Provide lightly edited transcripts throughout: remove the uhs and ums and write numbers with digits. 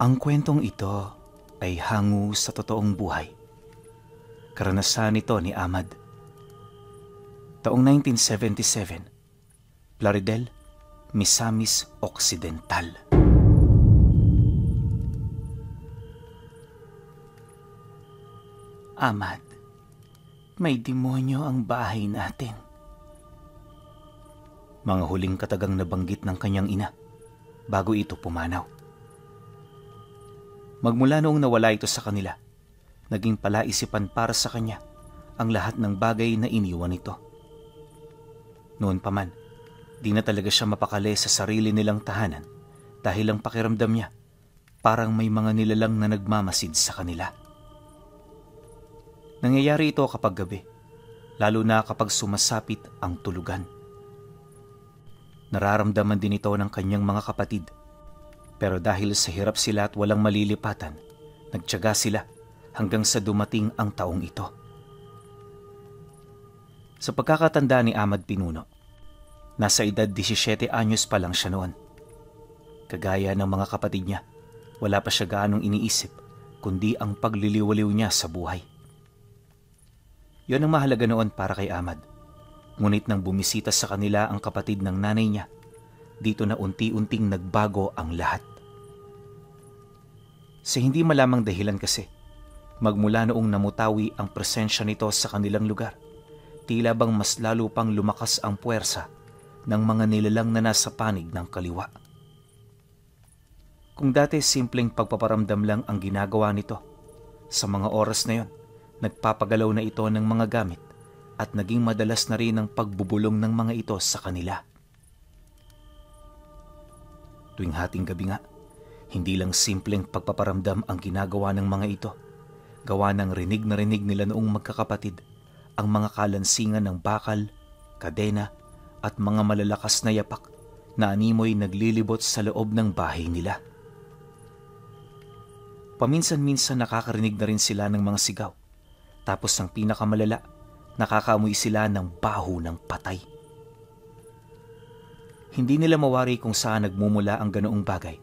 Ang kwentong ito ay hango sa totoong buhay. Karanasan nito ni Ahmad. Taong 1977, Plaridel, Misamis Occidental. Ahmad, may demonyo ang bahay natin. Mga huling katagang nabanggit ng kanyang ina bago ito pumanaw. Magmula noong nawala ito sa kanila, naging palaisipan para sa kanya ang lahat ng bagay na iniwan nito. Noon pa man, di na talaga siya mapakali sa sarili nilang tahanan dahil ang pakiramdam niya parang may mga nilalang na nagmamasid sa kanila. Nangyayari ito kapag gabi, lalo na kapag sumasapit ang tulugan. Nararamdaman din ito ng kanyang mga kapatid, pero dahil sa hirap sila at walang malilipatan, nagtiyaga sila hanggang sa dumating ang taong ito. Sa pagkakatanda ni Ahmad Pinuno, nasa edad 17 anyos pa lang siya noon. Kagaya ng mga kapatid niya, wala pa siya gaanong iniisip kundi ang pagliliwaliw niya sa buhay. Yon ang mahalaga noon para kay Ahmad. Ngunit nang bumisita sa kanila ang kapatid ng nanay niya, dito na unti-unting nagbago ang lahat. Sa hindi malamang dahilan kasi, magmula noong namutawi ang presensya nito sa kanilang lugar, tila bang mas lalo pang lumakas ang puwersa ng mga nilalang na nasa panig ng kaliwa. Kung dati simpleng pagpaparamdam lang ang ginagawa nito, sa mga oras na yon, nagpapagalaw na ito ng mga gamit at naging madalas na rin ang pagbubulong ng mga ito sa kanila. Tuwing hating gabi nga, hindi lang simpleng pagpaparamdam ang ginagawa ng mga ito. Gawa ng rinig na rinig nila noong magkakapatid ang mga kalansingan ng bakal, kadena at mga malalakas na yapak na animoy naglilibot sa loob ng bahay nila. Paminsan-minsan nakakarinig na rin sila ng mga sigaw. Tapos ang pinakamalala, nakakaamoy sila ng baho ng patay. Hindi nila mawari kung saan nagmumula ang ganoong bagay.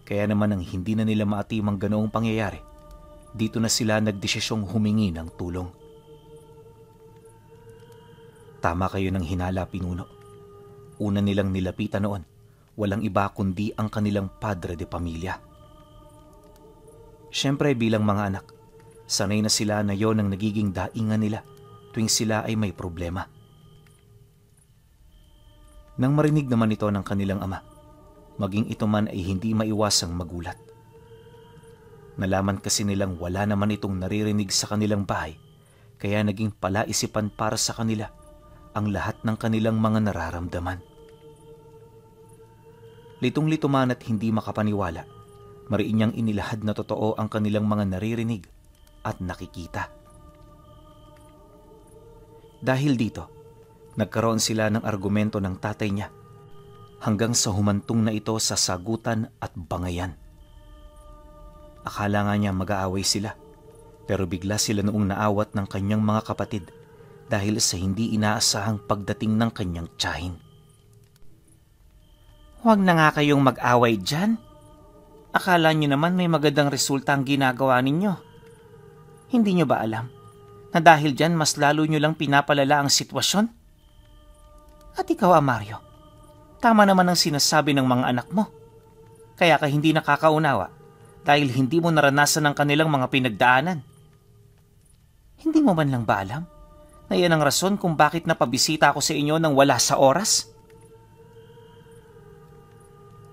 Kaya naman ang hindi na nila maatim ang ganoong pangyayari, dito na sila nagdesisyong humingi ng tulong. Tama kayo ng hinala, Pinuno. Una nilang nilapitan noon, walang iba kundi ang kanilang padre de pamilya. Siyempre bilang mga anak, sanay na sila na yon ang nagiging daingan nila tuwing sila ay may problema. Nang marinig naman ito ng kanilang ama, maging ito man ay hindi maiwasang magulat. Nalaman kasi nilang wala naman itong naririnig sa kanilang bahay, kaya naging palaisipan para sa kanila ang lahat ng kanilang mga nararamdaman. Litong-lito man at hindi makapaniwala, mariin niyang inilahad na totoo ang kanilang mga naririnig at nakikita. Dahil dito, nagkaroon sila ng argumento ng tatay niya hanggang sa humantong na ito sa sagutan at bangayan. Akala nga niya mag-aaway sila, pero bigla sila noong naawat ng kanyang mga kapatid dahil sa hindi inaasahang pagdating ng kanyang tiyahin. Huwag na nga kayong mag-away dyan. Akala niyo naman may magandang resulta ang ginagawa ninyo. Hindi niyo ba alam na dahil dyan mas lalo niyo lang pinapalala ang sitwasyon? At ikaw, Mario, tama naman ang sinasabi ng mga anak mo. Kaya ka hindi nakakaunawa dahil hindi mo naranasan ang kanilang mga pinagdaanan. Hindi mo man lang ba alam na yan ang rason kung bakit napabisita ako sa inyo nang wala sa oras?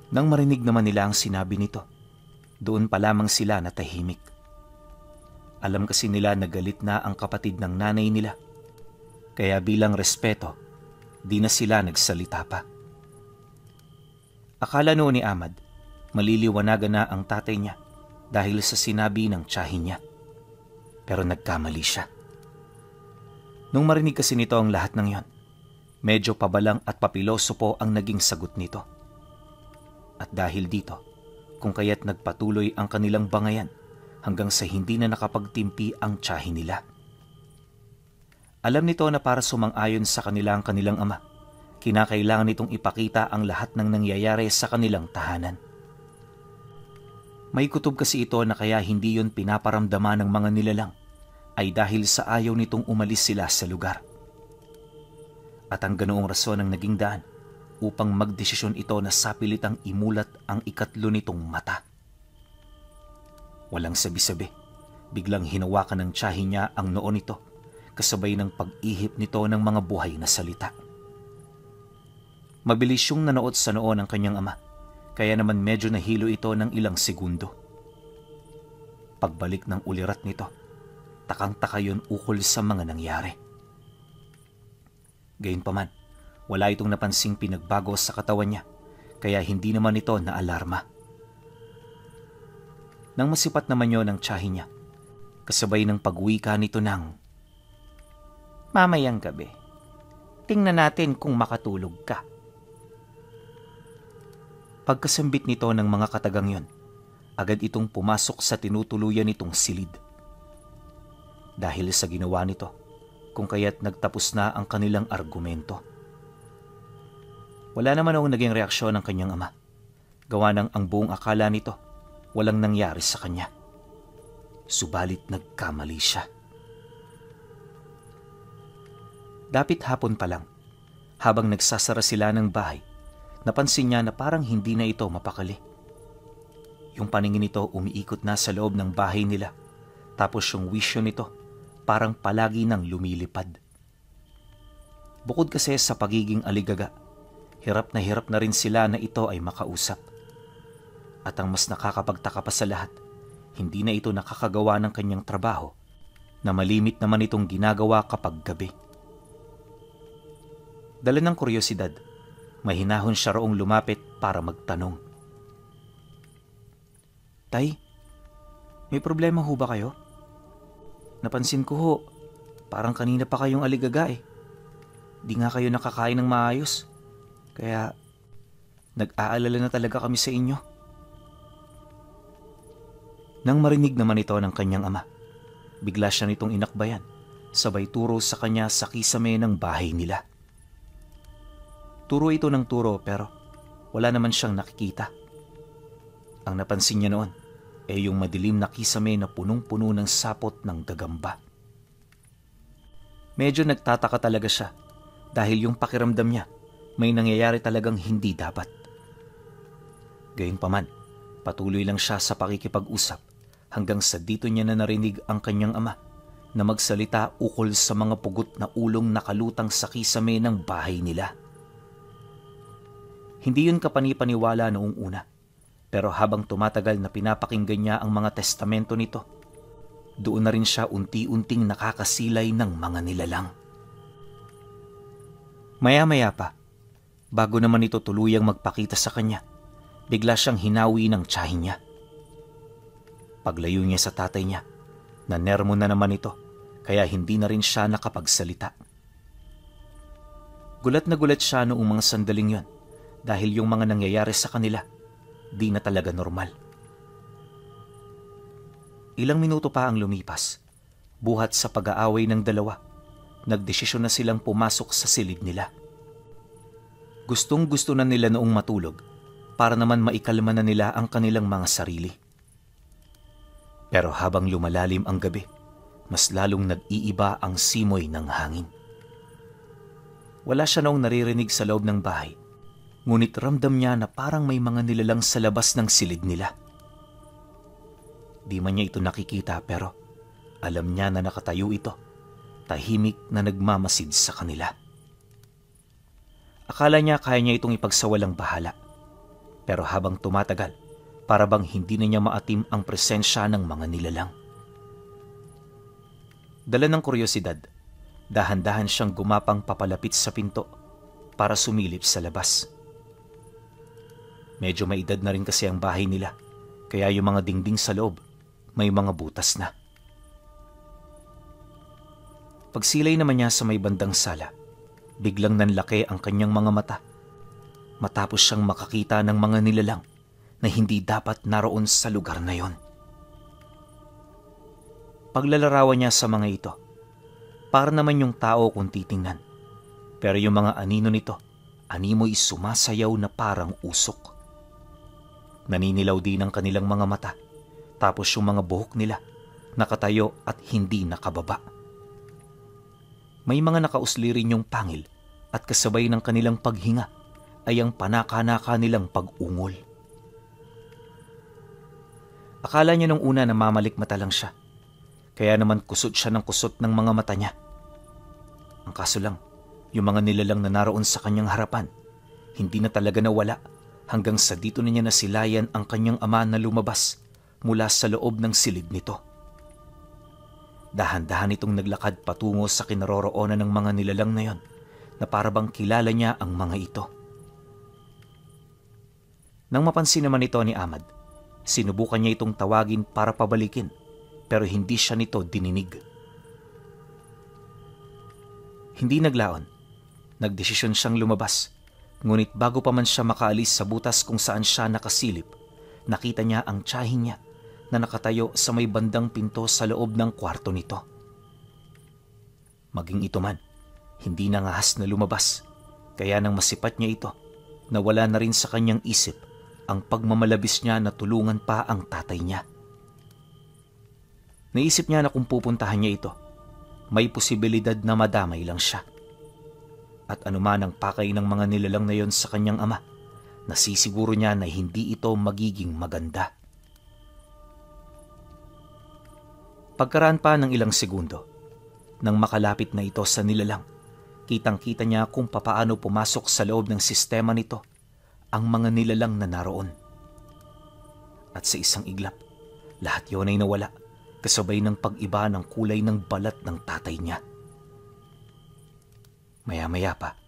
Nang marinig naman nila ang sinabi nito, doon pa lamang sila natahimik. Alam kasi nila na galit na ang kapatid ng nanay nila, kaya bilang respeto, di na sila nagsalita pa. Akala noon ni Ahmad, maliliwanagan na ang tatay niya dahil sa sinabi ng tiyahin niya. Pero nagkamali siya. Nung marinig kasi nito ang lahat ng yon, medyo pabalang at papiloso po ang naging sagot nito. At dahil dito, kung kaya't nagpatuloy ang kanilang bangayan hanggang sa hindi na nakapagtimpi ang tiyahin nila. Alam nito na para sumang-ayon sa kanilang ama, kinakailangan nitong ipakita ang lahat ng nangyayari sa kanilang tahanan. May kutob kasi ito na kaya hindi yon pinaparamdaman ng mga nilalang ay dahil sa ayaw nitong umalis sila sa lugar. At ang ganoong rason ang naging daan upang magdesisyon ito na sapilitang imulat ang ikatlo nitong mata. Walang sabi-sabi, biglang hinawakan ng tiyahin niya ang noo nito kasabay ng pag-ihip nito ng mga buhay na salita. Mabilis yung nanood sa noo ng kanyang ama, kaya naman medyo nahilo ito ng ilang segundo. Pagbalik ng ulirat nito, takang-taka yun ukol sa mga nangyari. Gayunpaman, wala itong napansing pinagbago sa katawan niya, kaya hindi naman ito naalarma. Nang masipat naman yun ang tiyahin niya, kasabay ng pag-wika nito ng, "Mamayang gabi, tingnan natin kung makatulog ka." Pagkasambit nito ng mga katagang yon, agad itong pumasok sa tinutuluyan nitong silid. Dahil sa ginawa nito, kung kaya't nagtapos na ang kanilang argumento. Wala naman ang naging reaksyon ng kanyang ama. Gawa ng ang buong akala nito, walang nangyari sa kanya. Subalit nagkamali siya. Dapit hapon pa lang, habang nagsasara sila ng bahay, napansin niya na parang hindi na ito mapakali. Yung paningin nito umiikot na sa loob ng bahay nila, tapos yung wisyo nito parang palagi nang lumilipad. Bukod kasi sa pagiging aligaga, hirap na rin sila na ito ay makausap. At ang mas nakakapagtaka pa sa lahat, hindi na ito nakakagawa ng kanyang trabaho na malimit naman itong ginagawa kapag gabi. Dala ng kuryosidad, mahinahon siya roong lumapit para magtanong. "Tay, may problema ho ba kayo? Napansin ko ho, parang kanina pa kayong aligaga eh. Di nga kayo nakakain ng maayos, kaya nag-aalala na talaga kami sa inyo." Nang marinig naman ito ng kanyang ama, bigla siya nitong inakbayan, sabay turo sa kanya sa kisame ng bahay nila. Turo ito ng turo pero wala naman siyang nakikita. Ang napansin niya noon ay yung madilim na kisame na punong-puno ng sapot ng gagamba. Medyo nagtataka talaga siya dahil yung pakiramdam niya may nangyayari talagang hindi dapat. Gayunpaman, patuloy lang siya sa pakikipag-usap hanggang sa dito niya na narinig ang kanyang ama na magsalita ukol sa mga pugot na ulong nakalutang sa kisame ng bahay nila. Hindi yun kapanipaniwala noong una, pero habang tumatagal na pinapakinggan niya ang mga testamento nito, doon na rin siya unti-unting nakakasilay ng mga nilalang. Maya-maya pa, bago naman ito tuluyang magpakita sa kanya, bigla siyang hinawi ng tiyahin niya. Paglayo niya sa tatay niya, nanermo na naman ito, kaya hindi na rin siya nakapagsalita. Gulat na gulat siya noong mga sandaling yon, dahil yung mga nangyayari sa kanila, di na talaga normal. Ilang minuto pa ang lumipas, buhat sa pag-aaway ng dalawa, nagdesisyon na silang pumasok sa silid nila. Gustong-gusto na nila noong matulog, para naman maikalma na nila ang kanilang mga sarili. Pero habang lumalalim ang gabi, mas lalong nag-iiba ang simoy ng hangin. Wala siya noong naririnig sa loob ng bahay, ngunit ramdam niya na parang may mga nilalang sa labas ng silid nila. Di man niya ito nakikita pero alam niya na nakatayo ito, tahimik na nagmamasid sa kanila. Akala niya kaya niya itong ipagsawalang bahala, pero habang tumatagal, para bang hindi na niya maatim ang presensya ng mga nilalang. Dala ng kuryosidad, dahan-dahan siyang gumapang papalapit sa pinto para sumilip sa labas. Medyo may edad na rin kasi ang bahay nila, kaya yung mga dingding sa loob may mga butas na. Pagsilay naman niya sa may bandang sala, biglang nanlaki ang kanyang mga mata matapos siyang makakita ng mga nilalang na hindi dapat naroon sa lugar na yon. Paglalarawan niya sa mga ito, para naman yung tao kung titingnan, pero yung mga anino nito, animoy sumasayaw na parang usok. Naninilaw din ang kanilang mga mata, tapos yung mga buhok nila nakatayo at hindi nakababa. May mga nakausli rin yung pangil at kasabay ng kanilang paghinga ay ang panaka-naka nilang pag-ungol. Akala niya nung una na mamalikmata lang siya, kaya naman kusot siya ng kusot ng mga mata niya. Ang kaso lang, yung mga nilalang na naroon sa kanyang harapan, hindi na talaga nawala hanggang sa dito na niya nasilayan ang kanyang ama na lumabas mula sa loob ng silid nito. Dahan-dahan itong naglakad patungo sa kinaroroonan ng mga nilalang na yon na parabang kilala niya ang mga ito. Nang mapansin naman ito ni Ahmad, sinubukan niya itong tawagin para pabalikin pero hindi siya nito dininig. Hindi naglaon, nagdesisyon siyang lumabas. Ngunit bago pa man siya makaalis sa butas kung saan siya nakasilip, nakita niya ang tiyahin niya na nakatayo sa may bandang pinto sa loob ng kwarto nito. Maging ito man, hindi nangahas na lumabas, kaya nang masipat niya ito, nawala na rin sa kanyang isip ang pagmamalabis niya na tulungan pa ang tatay niya. Naisip niya na kung pupuntahan niya ito, may posibilidad na madamay lang siya. At anuman ang pakay ng mga nilalang na yon sa kanyang ama, nasisiguro niya na hindi ito magiging maganda. Pagkaraan pa ng ilang segundo, nang makalapit na ito sa nilalang, kitang-kita niya kung papaano pumasok sa loob ng sistema nito ang mga nilalang na naroon. At sa isang iglap, lahat yon ay nawala, kasabay ng pag-iba ng kulay ng balat ng tatay niya. Maya-maya pa,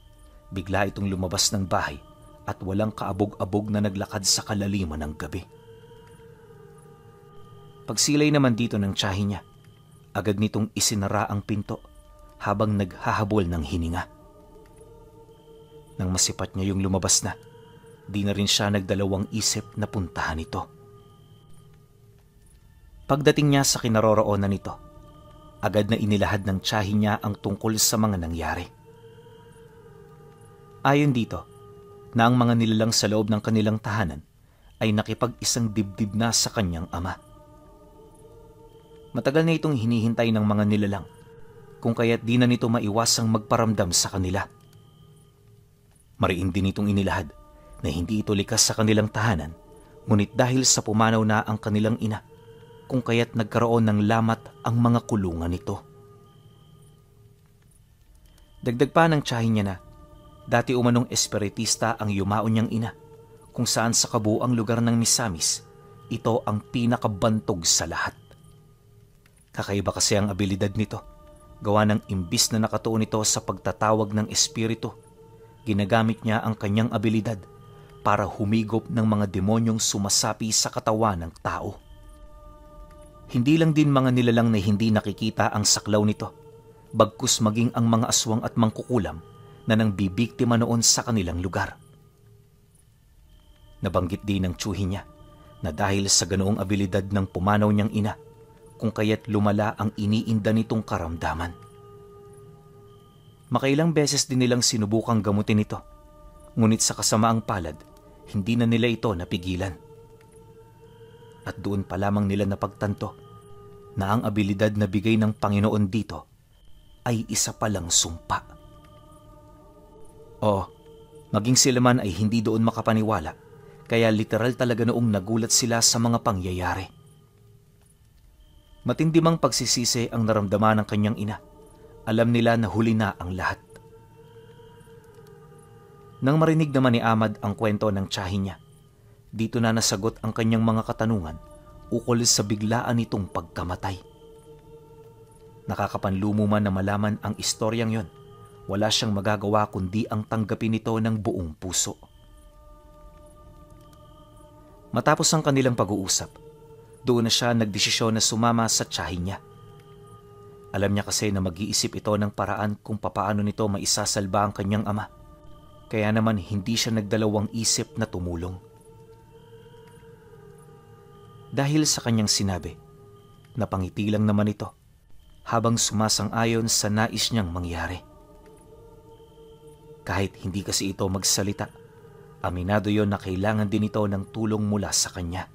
bigla itong lumabas ng bahay at walang kaabog-abog na naglakad sa kalaliman ng gabi. Pagsilay naman dito ng tiyahin niya, agad nitong isinara ang pinto habang naghahabol ng hininga. Nang masipat niya yung lumabas na, di na rin siya nagdalawang isip na puntahan ito. Pagdating niya sa kinaroroonan nito, agad na inilahad ng tiyahin niya ang tungkol sa mga nangyari. Ayon dito, na ang mga nilalang sa loob ng kanilang tahanan ay nakipag-isang dibdib na sa kanyang ama. Matagal na itong hinihintay ng mga nilalang, kung kaya't di na nito maiwasang magparamdam sa kanila. Mariin din itong inilahad na hindi ito likas sa kanilang tahanan, ngunit dahil sa pumanaw na ang kanilang ina, kung kaya't nagkaroon ng lamat ang mga kulungan nito. Dagdag pa ng tiyahin niya na, dati umanong espiritista ang yumaon niyang ina, kung saan sa kabuuang lugar ng Misamis, ito ang pinakabantog sa lahat. Kakaiba kasi ang abilidad nito, gawa ng imbis na nakatuon ito sa pagtatawag ng espiritu, ginagamit niya ang kanyang abilidad para humigop ng mga demonyong sumasapi sa katawan ng tao. Hindi lang din mga nilalang na hindi nakikita ang saklaw nito, bagkus maging ang mga aswang at mangkukulam na nang bibiktima noon sa kanilang lugar. Nabanggit din ng tiyuhin niya na dahil sa ganoong abilidad ng pumanaw niyang ina, kung kaya't lumala ang iniinda nitong karamdaman. Makailang beses din nilang sinubukang gamutin ito, ngunit sa kasamaang palad, hindi na nila ito napigilan. At doon pa lamang nila napagtanto na ang abilidad na bigay ng Panginoon dito ay isa palang sumpa. Oo, maging sila man ay hindi doon makapaniwala, kaya literal talaga noong nagulat sila sa mga pangyayari. Matindi mang pagsisisi ang naramdaman ng kanyang ina. Alam nila na huli na ang lahat. Nang marinig naman ni Ahmad ang kwento ng tiyahin niya, dito na nasagot ang kanyang mga katanungan ukol sa biglaan nitong pagkamatay. Nakakapanlumo man na malaman ang istoryang yon, wala siyang magagawa kundi ang tanggapin ito ng buong puso. Matapos ang kanilang pag-uusap, doon na siya nagdesisyon na sumama sa tiyahin niya. Alam niya kasi na mag-iisip ito ng paraan kung papaano nito maisasalba ang kanyang ama. Kaya naman hindi siya nagdalawang isip na tumulong. Dahil sa kanyang sinabi, napangiti lang naman ito habang sumasang-ayon sa nais niyang mangyari. Kahit hindi kasi ito magsalita, Aminado yon na kailangan din ito ng tulong mula sa kanya.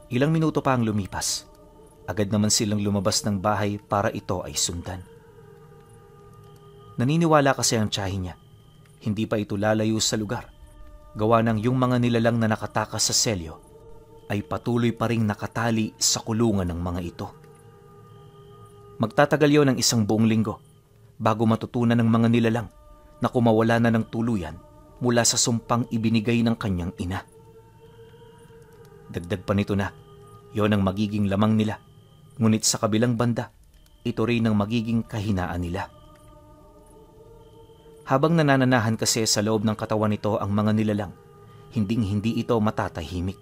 Ilang minuto pa ang lumipas. Agad naman silang lumabas ng bahay para ito ay sundan. Naniniwala kasi ang tiyahin niya. Hindi pa ito lalayo sa lugar. Gawa ng yung mga nilalang na nakatakas sa selyo ay patuloy pa ring nakatali sa kulungan ng mga ito. Magtatagal yon ng isang buong linggo bago matutunan ng mga nilalang na kumawala na ng tuluyan mula sa sumpang ibinigay ng kanyang ina. Dagdag pa nito na, yon ang magiging lamang nila, ngunit sa kabilang banda, ito rin ang magiging kahinaan nila. Habang nanananahan kasi sa loob ng katawan nito ang mga nilalang, hinding-hindi ito matatahimik.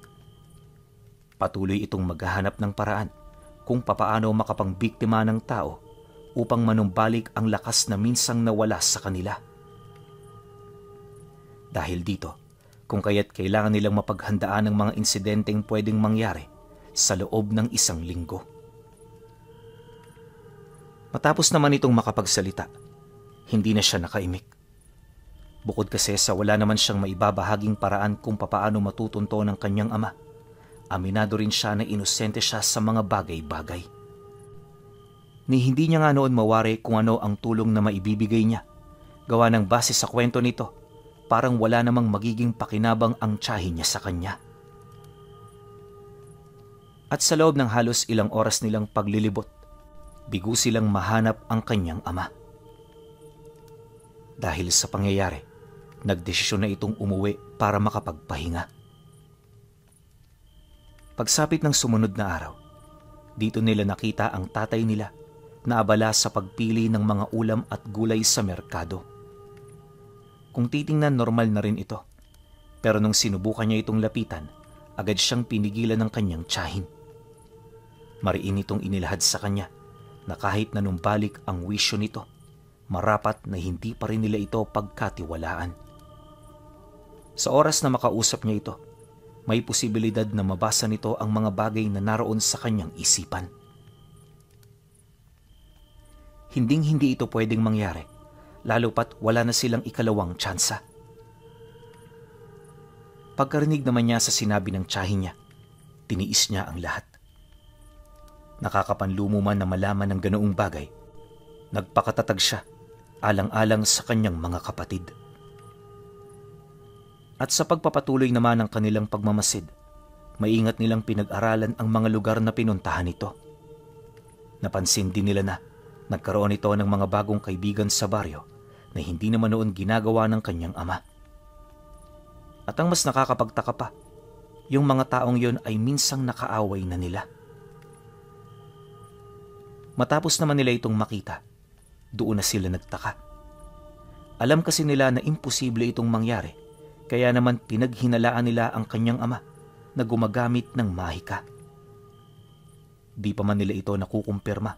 Patuloy itong maghahanap ng paraan kung papaano makapangbiktima ng tao upang manumbalik ang lakas na minsang nawala sa kanila. Dahil dito, kung kaya't kailangan nilang mapaghandaan ng mga insidenteng pwedeng mangyari sa loob ng isang linggo. Matapos naman itong makapagsalita, hindi na siya nakaimik. Bukod kasi sa wala naman siyang maibabahaging paraan kung papaano matutunto ng kanyang ama, aminado rin siya na inosente siya sa mga bagay-bagay. Ni hindi niya nga noon mawari kung ano ang tulong na maibibigay niya. Gawa ng base sa kwento nito, parang wala namang magiging pakinabang ang tiyahin niya sa kanya. At sa loob ng halos ilang oras nilang paglilibot, bigo silang mahanap ang kanyang ama. Dahil sa pangyayari, nagdesisyon na itong umuwi para makapagpahinga. Pagsapit ng sumunod na araw, dito nila nakita ang tatay nila na abala sa pagpili ng mga ulam at gulay sa merkado. Kung titingnan, normal na rin ito. Pero nung sinubukan niya itong lapitan, agad siyang pinigilan ng kanyang tiyahin. Mariin itong inilahad sa kanya na kahit nanumbalik ang wisyo nito, marapat na hindi pa rin nila ito pagkatiwalaan. Sa oras na makausap niya ito, may posibilidad na mabasa nito ang mga bagay na naroon sa kanyang isipan. Hinding-hindi ito pwedeng mangyari, lalo pat wala na silang ikalawang tsansa. Pagkarinig naman niya sa sinabi ng tiyahin niya, tiniis niya ang lahat. Nakakapanlumo man na malaman ng ganoong bagay, nagpakatatag siya, alang-alang sa kanyang mga kapatid. At sa pagpapatuloy naman ng kanilang pagmamasid, maingat nilang pinag-aralan ang mga lugar na pinuntahan nito. Napansin din nila na nagkaroon ito ng mga bagong kaibigan sa baryo na hindi naman noon ginagawa ng kanyang ama. At ang mas nakakapagtaka pa, yung mga taong yon ay minsang nakaaway na nila. Matapos naman nila itong makita, doon na sila nagtaka. Alam kasi nila na imposible itong mangyari, kaya naman pinaghinalaan nila ang kanyang ama na gumagamit ng mahika. Di pa man nila ito nakukumpirma,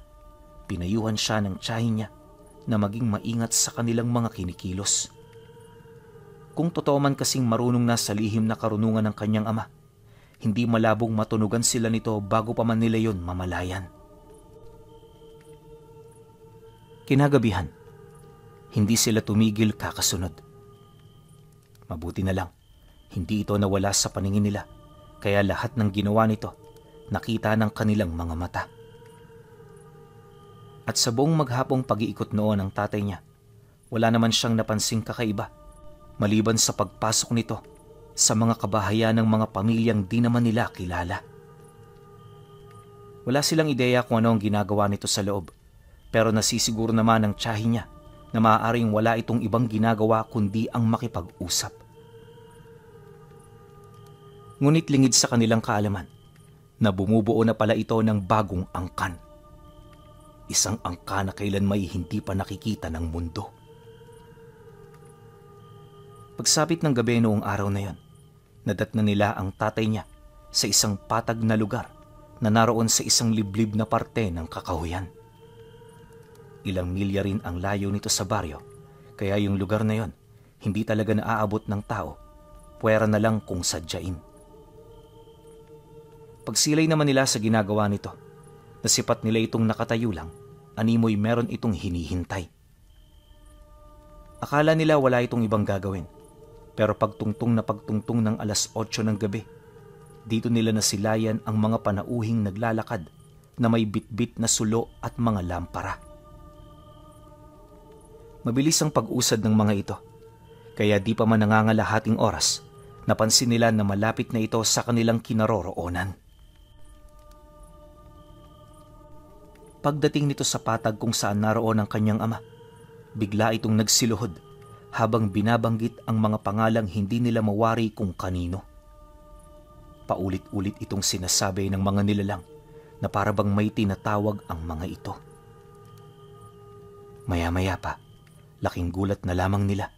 pinayuhan siya ng tiyahin niya na maging maingat sa kanilang mga kinikilos. Kung totoo man kasing marunong na sa lihim na karunungan ng kanyang ama, hindi malabong matunugan sila nito bago pa man nila yon mamalayan. Kinagabihan, hindi sila tumigil kakasunod. Mabuti na lang, hindi ito nawala sa paningin nila, kaya lahat ng ginawa nito nakita ng kanilang mga mata. At sa buong maghapong pag-iikot noon ng tatay niya, wala naman siyang napansing kakaiba, maliban sa pagpasok nito sa mga kabahayan ng mga pamilyang di naman nila kilala. Wala silang ideya kung ano ang ginagawa nito sa loob, pero nasisiguro naman ang tiyahin niya na maaaring wala itong ibang ginagawa kundi ang makipag-usap. Ngunit lingid sa kanilang kaalaman na bumubuo na pala ito ng bagong angkan. Isang angka na kailan may hindi pa nakikita ng mundo. Pagsapit ng gabi noong araw na yon, nadatna nila ang tatay niya sa isang patag na lugar na naroon sa isang liblib na parte ng kakahuyan. Ilang milya rin ang layo nito sa baryo, kaya yung lugar na yon hindi talaga naaabot ng tao, puwera na lang kung sadyain. Pagsilay naman nila sa ginagawa nito, nasipat nila itong nakatayo lang, animoy meron itong hinihintay. Akala nila wala itong ibang gagawin. Pero pagtungtong ng alas 8 ng gabi, dito nila nasilayan ang mga panauhing naglalakad na may bitbit na sulo at mga lampara. Mabilis ang pag-usad ng mga ito, kaya di pa man nangangalahating oras, napansin nila na malapit na ito sa kanilang kinaroroonan. Pagdating nito sa patag kung saan naroon ang kanyang ama, bigla itong nagsiluhod habang binabanggit ang mga pangalang hindi nila mawari kung kanino. Paulit-ulit itong sinasabi ng mga nilalang na para bang may tinatawag ang mga ito. Maya-maya pa, laking gulat na lamang nila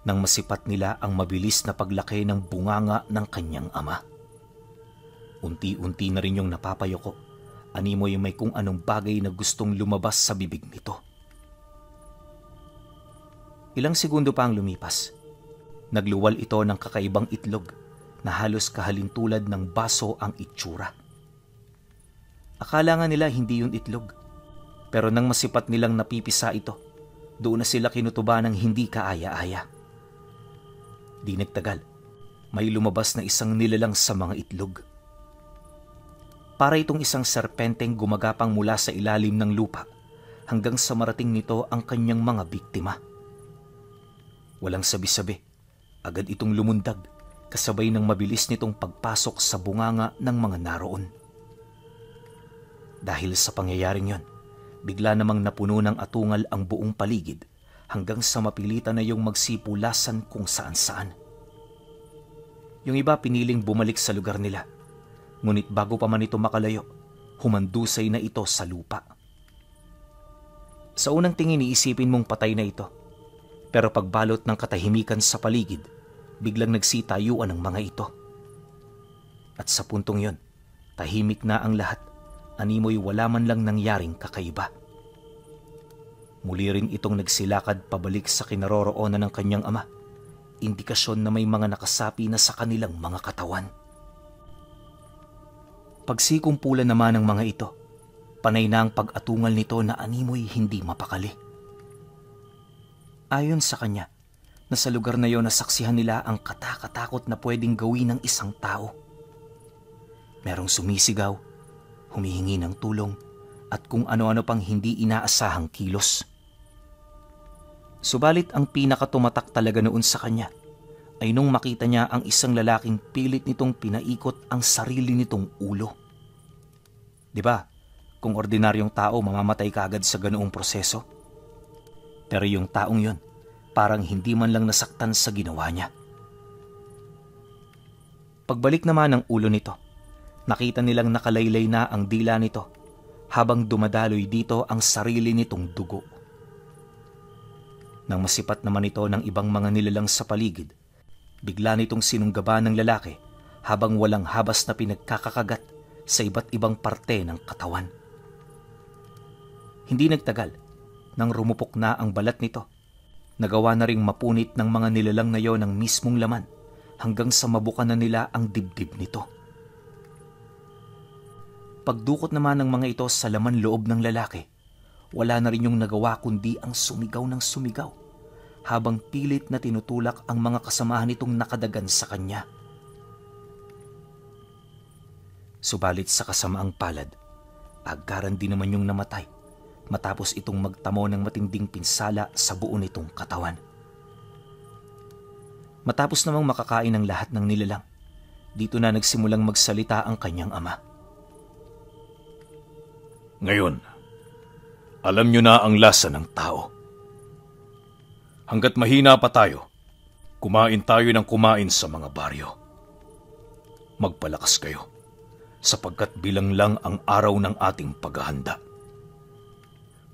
nang masipat nila ang mabilis na paglaki ng bunganga ng kanyang ama. Unti-unti na rin yung napapayoko, animoy may kung anong bagay na gustong lumabas sa bibig nito. Ilang segundo pa ang lumipas. Nagluwal ito ng kakaibang itlog na halos kahalintulad ng baso ang itsura. Akala nga nila hindi yun itlog, pero nang masipat nilang napipisa ito, doon na sila kinutuba ng hindi kaaya-aya. Di nagtagal, may lumabas na isang nilalang sa mga itlog. Para itong isang serpenteng gumagapang mula sa ilalim ng lupa hanggang sa marating nito ang kanyang mga biktima. Walang sabi-sabi, agad itong lumundag kasabay ng mabilis nitong pagpasok sa bunganga ng mga naroon. Dahil sa pangyayaring yon, bigla namang napuno ng atungal ang buong paligid hanggang sa mapilitan na yung magsipulasan kung saan-saan. Yung iba piniling bumalik sa lugar nila, ngunit bago pa man ito makalayo, humandusay na ito sa lupa. Sa unang tingin iisipin mong patay na ito, pero pagbalot ng katahimikan sa paligid, biglang nagsitayuan ang mga ito. At sa puntong yon, tahimik na ang lahat, animoy wala man lang nangyaring kakaiba. Muli rin itong nagsilakad pabalik sa kinaroroonan ng kanyang ama, indikasyon na may mga nakasapi na sa kanilang mga katawan. Pagsikumpulan naman ng mga ito, panay na ang pag-atungal nito na animoy hindi mapakali. Ayon sa kanya, na sa lugar na yon nasaksihan nila ang katakatakot na pwedeng gawin ng isang tao. Merong sumisigaw, humihingi ng tulong, at kung ano-ano pang hindi inaasahang kilos. Subalit ang pinakatumatak talaga noon sa kanya ay nung makita niya ang isang lalaking pilit nitong pinaikot ang sarili nitong ulo. Di ba, kung ordinaryong tao mamamatay ka agad sa ganoong proseso? Pero yung taong yon, parang hindi man lang nasaktan sa ginawa niya. Pagbalik naman ng ulo nito, nakita nilang nakalaylay na ang dila nito habang dumadaloy dito ang sarili nitong dugo. Nang masipat naman ito ng ibang mga nilalang sa paligid, bigla nitong sinunggaban ng lalaki habang walang habas na pinagkakakagat sa iba't ibang parte ng katawan. Hindi nagtagal, nang rumupok na ang balat nito, nagawa na ring mapunit ng mga nilalang na yon ang mismong laman hanggang sa mabukan na nila ang dibdib nito. Pagdukot naman ng mga ito sa laman loob ng lalaki, wala na rin yung nagawa kundi ang sumigaw ng sumigaw habang pilit na tinutulak ang mga kasamahan nitong nakadagan sa kanya. Subalit sa kasamaang palad, agaran din naman yung namatay matapos itong magtamo ng matinding pinsala sa buo nitong katawan. Matapos namang makakain ng lahat ng nilalang, dito na nagsimulang magsalita ang kanyang ama. Ngayon, alam nyo na ang lasa ng tao. Hanggat mahina pa tayo, kumain tayo ng kumain sa mga baryo. Magpalakas kayo, sapagkat bilang lang ang araw ng ating paghahanda.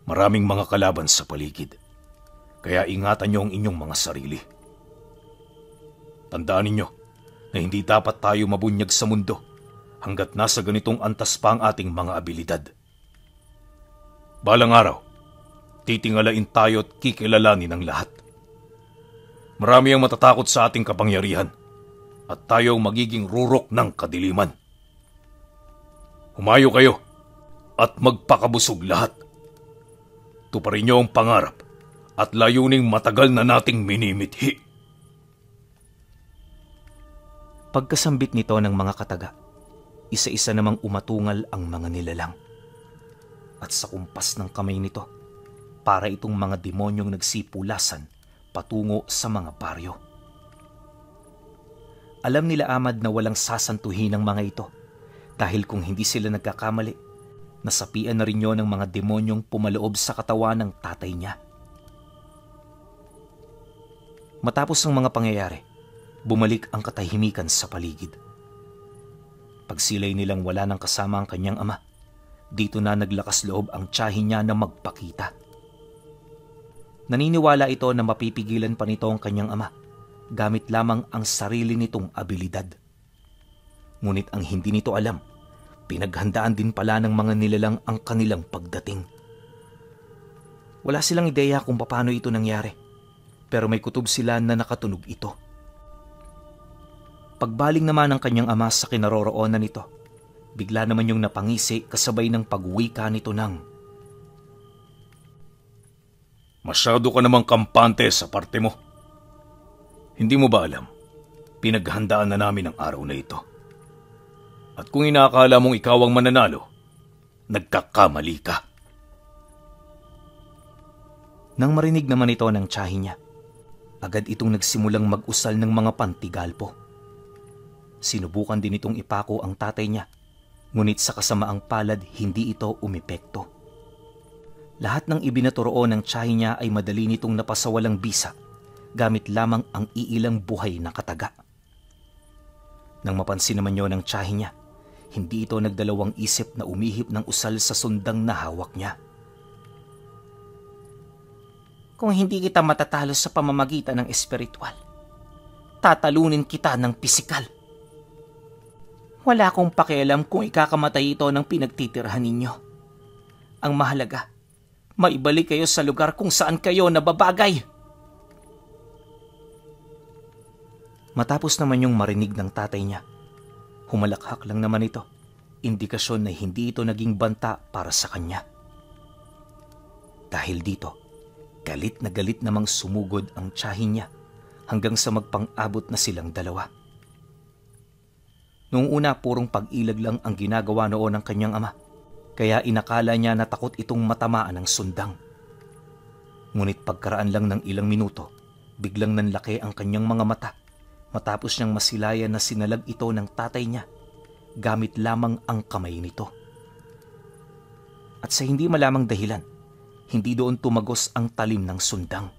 Maraming mga kalaban sa paligid, kaya ingatan nyo ang inyong mga sarili. Tandaan ninyo na hindi dapat tayo mabunyag sa mundo hanggat nasa ganitong antas pa ang ating mga abilidad. Balang araw, titingalain tayo at kikilalanin ng lahat. Marami ang matatakot sa ating kapangyarihan at tayo magiging rurok ng kadiliman. Humayo kayo at magpakabusog lahat. Tuparin niyo ang pangarap at layuning matagal na nating minimithi. Pagkasambit nito ng mga kataga, isa-isa namang umatungal ang mga nilalang. At sa kumpas ng kamay nito, para itong mga demonyong nagsipulasan patungo sa mga baryo. Alam nila Ahmad na walang sasantuhin ng mga ito dahil kung hindi sila nagkakamali, nasapian na rin yon ng mga demonyong pumaloob sa katawan ng tatay niya. Matapos ang mga pangyayari, bumalik ang katahimikan sa paligid. Pagsilay nilang wala nang kasama ang kanyang ama, dito na naglakas loob ang tiyahin niya na magpakita. Naniniwala ito na mapipigilan pa nito ang kanyang ama gamit lamang ang sarili nitong abilidad. Ngunit ang hindi nito alam, pinaghandaan din pala ng mga nilalang ang kanilang pagdating. Wala silang ideya kung paano ito nangyari, pero may kutob sila na nakatunog ito. Pagbaling naman ng kanyang ama sa kinaroroonan nito, bigla naman yung napangisi kasabay ng pagwika nito ng, "Masyado ka namang kampante sa parte mo. Hindi mo ba alam, pinaghandaan na namin ang araw na ito. At kung inaakala mong ikaw ang mananalo, nagkakamali ka." Nang marinig naman ito ng tiyahin niya, agad itong nagsimulang mag-usal ng mga pantigalpo. Sinubukan din itong ipako ang tatay niya, ngunit sa kasamaang palad hindi ito umepekto. Lahat ng ibinaturoon ng tiyahin niya ay madali nitong napasawalang bisa gamit lamang ang iilang buhay na kataga. Nang mapansin naman yon ng tiyahin niya, hindi ito nagdalawang isip na umihip ng usal sa sundang na hawak niya. "Kung hindi kita matatalo sa pamamagitan ng espiritual, tatalunin kita ng pisikal. Wala akong pakialam kung ikakamatay ito ng pinagtitirhan ninyo. Ang mahalaga, maibalik kayo sa lugar kung saan kayo nababagay." Matapos naman yung marinig ng tatay niya, humalakhak lang naman ito, indikasyon na hindi ito naging banta para sa kanya. Dahil dito, galit na galit namang sumugod ang tiyahin niya hanggang sa magpang-abot na silang dalawa. Noong una, purong pag-ilag lang ang ginagawa noon ng kanyang ama, kaya inakala niya na takot itong matamaan ng sundang. Ngunit pagkaraan lang ng ilang minuto, biglang nanlaki ang kanyang mga mata matapos niyang masilayan na sinalag ito ng tatay niya gamit lamang ang kamay nito. At sa hindi malamang dahilan, hindi doon tumagos ang talim ng sundang.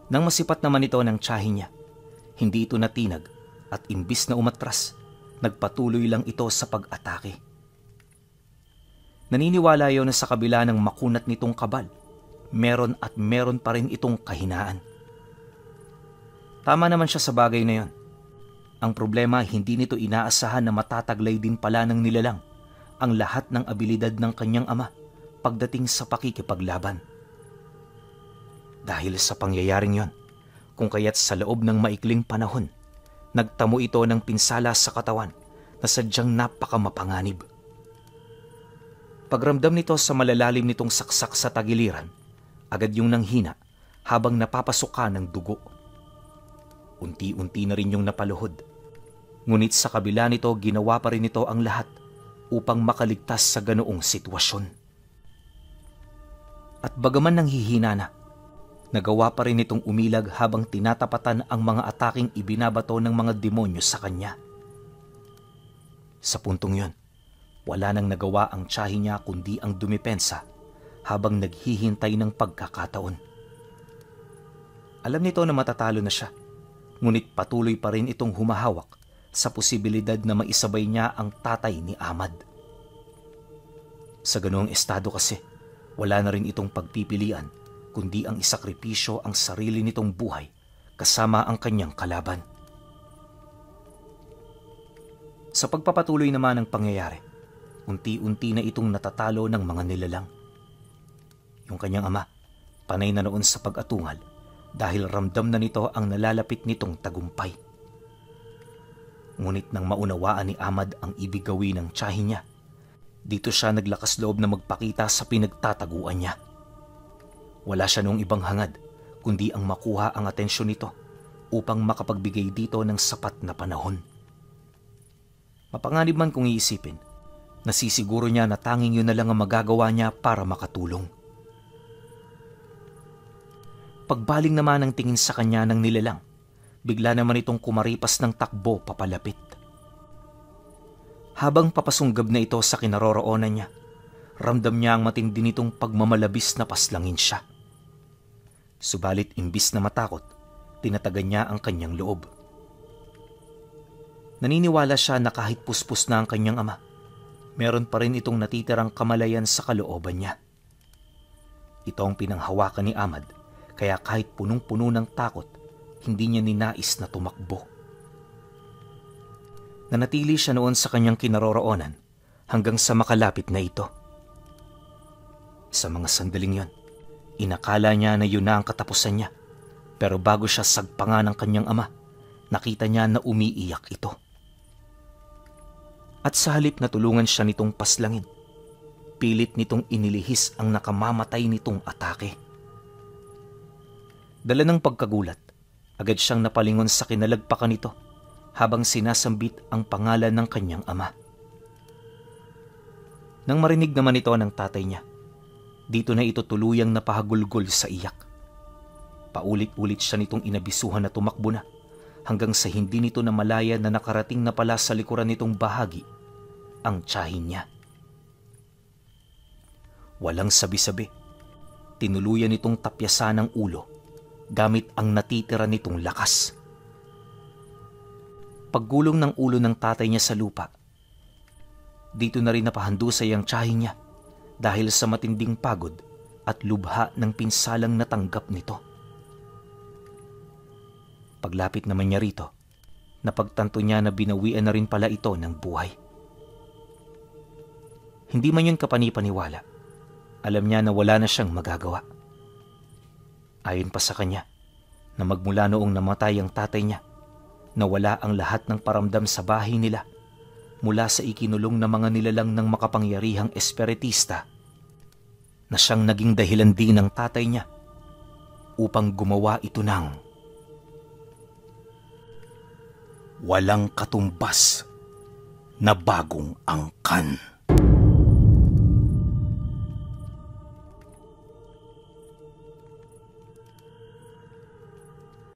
Nang masipat naman ito ng tiyahin niya, hindi ito natinag at imbis na umatras, nagpatuloy lang ito sa pag-atake. Naniniwala yon na sa kabila ng makunat nitong kabal, meron at meron pa rin itong kahinaan. Tama naman siya sa bagay na yon. Ang problema, hindi nito inaasahan na matataglay din pala ng nilalang ang lahat ng abilidad ng kanyang ama pagdating sa pakikipaglaban. Dahil sa pangyayaring yon, kung kaya't sa loob ng maikling panahon, nagtamo ito ng pinsala sa katawan na sadyang napakamapanganib. Pagramdam nito sa malalalim nitong saksak sa tagiliran, agad yung nanghina habang napapasuka ng dugo. Unti-unti na rin yung napaluhod. Ngunit sa kabila nito, ginawa pa rin ito ang lahat upang makaligtas sa ganoong sitwasyon. At bagaman nanghihina na, nagawa pa rin itong umilag habang tinatapatan ang mga ataking ibinabato ng mga demonyo sa kanya. Sa puntong yon, wala nang nagawa ang tiyahin niya kundi ang dumipensa habang naghihintay ng pagkakataon. Alam nito na matatalo na siya, ngunit patuloy pa rin itong humahawak sa posibilidad na maisabay niya ang tatay ni Ahmad. Sa ganoong estado kasi, wala na rin itong pagpipilian kundi ang isakripisyo ang sarili nitong buhay kasama ang kanyang kalaban. Sa pagpapatuloy naman ng pangyayari, unti-unti na itong natatalo ng mga nilalang. Yung kanyang ama, panay na noon sa pag-atungal dahil ramdam na nito ang nalalapit nitong tagumpay. Ngunit nang maunawaan ni Ahmad ang ibig gawin ng tiyahin niya, dito siya naglakas loob na magpakita sa pinagtataguan niya. Wala siya noong ibang hangad kundi ang makuha ang atensyon nito upang makapagbigay dito ng sapat na panahon. Mapanganib man kung iisipin, nasisiguro niya na tanging yun na lang ang magagawa niya para makatulong. Pagbaling naman ang tingin sa kanya ng nilalang, bigla naman itong kumaripas ng takbo papalapit. Habang papasunggab na ito sa kinaroroonan niya, ramdam niya ang matindi nitong pagmamalabis na paslangin siya. Subalit imbis na matakot, tinatagan niya ang kanyang loob. Naniniwala siya na kahit puspos na ang kanyang ama, meron pa rin itong natitirang kamalayan sa kalooban niya. Ito ang pinanghawakan ni Ahmad, kaya kahit punong-puno ng takot, hindi niya ninais na tumakbo. Nanatili siya noon sa kanyang kinaroroonan hanggang sa makalapit na ito. Sa mga sandaling yon, inakala niya na yun na ang katapusan niya, pero bago siya sagpangan ng kanyang ama, nakita niya na umiiyak ito. At sa halip na tulungan siya nitong paslangin, pilit nitong inilihis ang nakamamatay nitong atake. Dala ng pagkagulat, agad siyang napalingon sa kinalagpakan nito habang sinasambit ang pangalan ng kanyang ama. Nang marinig naman ito ng tatay niya, dito na ito tuluyang napahagulgol sa iyak. Paulit-ulit siya nitong inabisuhan na tumakbo na hanggang sa hindi nito namalaya na nakarating na pala sa likuran nitong bahagi ang tiyahin niya. Walang sabi-sabi, tinuluyan nitong tapyasan ang ulo gamit ang natitira nitong lakas. Paggulong ng ulo ng tatay niya sa lupa, dito na rin napahandusay ang tiyahin niya dahil sa matinding pagod at lubha ng pinsalang natanggap nito. Paglapit naman niya rito, napagtanto niya na binawian na rin pala ito ng buhay. Hindi man yun kapanipaniwala, alam niya na wala na siyang magagawa. Ayon pa sa kanya, na magmula noong namatay ang tatay niya, nawala ang lahat ng paramdam sa bahay nila mula sa ikinulong na mga nilalang ng makapangyarihang espiritista na siyang naging dahilan din ng tatay niya upang gumawa ito ng walang katumbas na bagong angkan.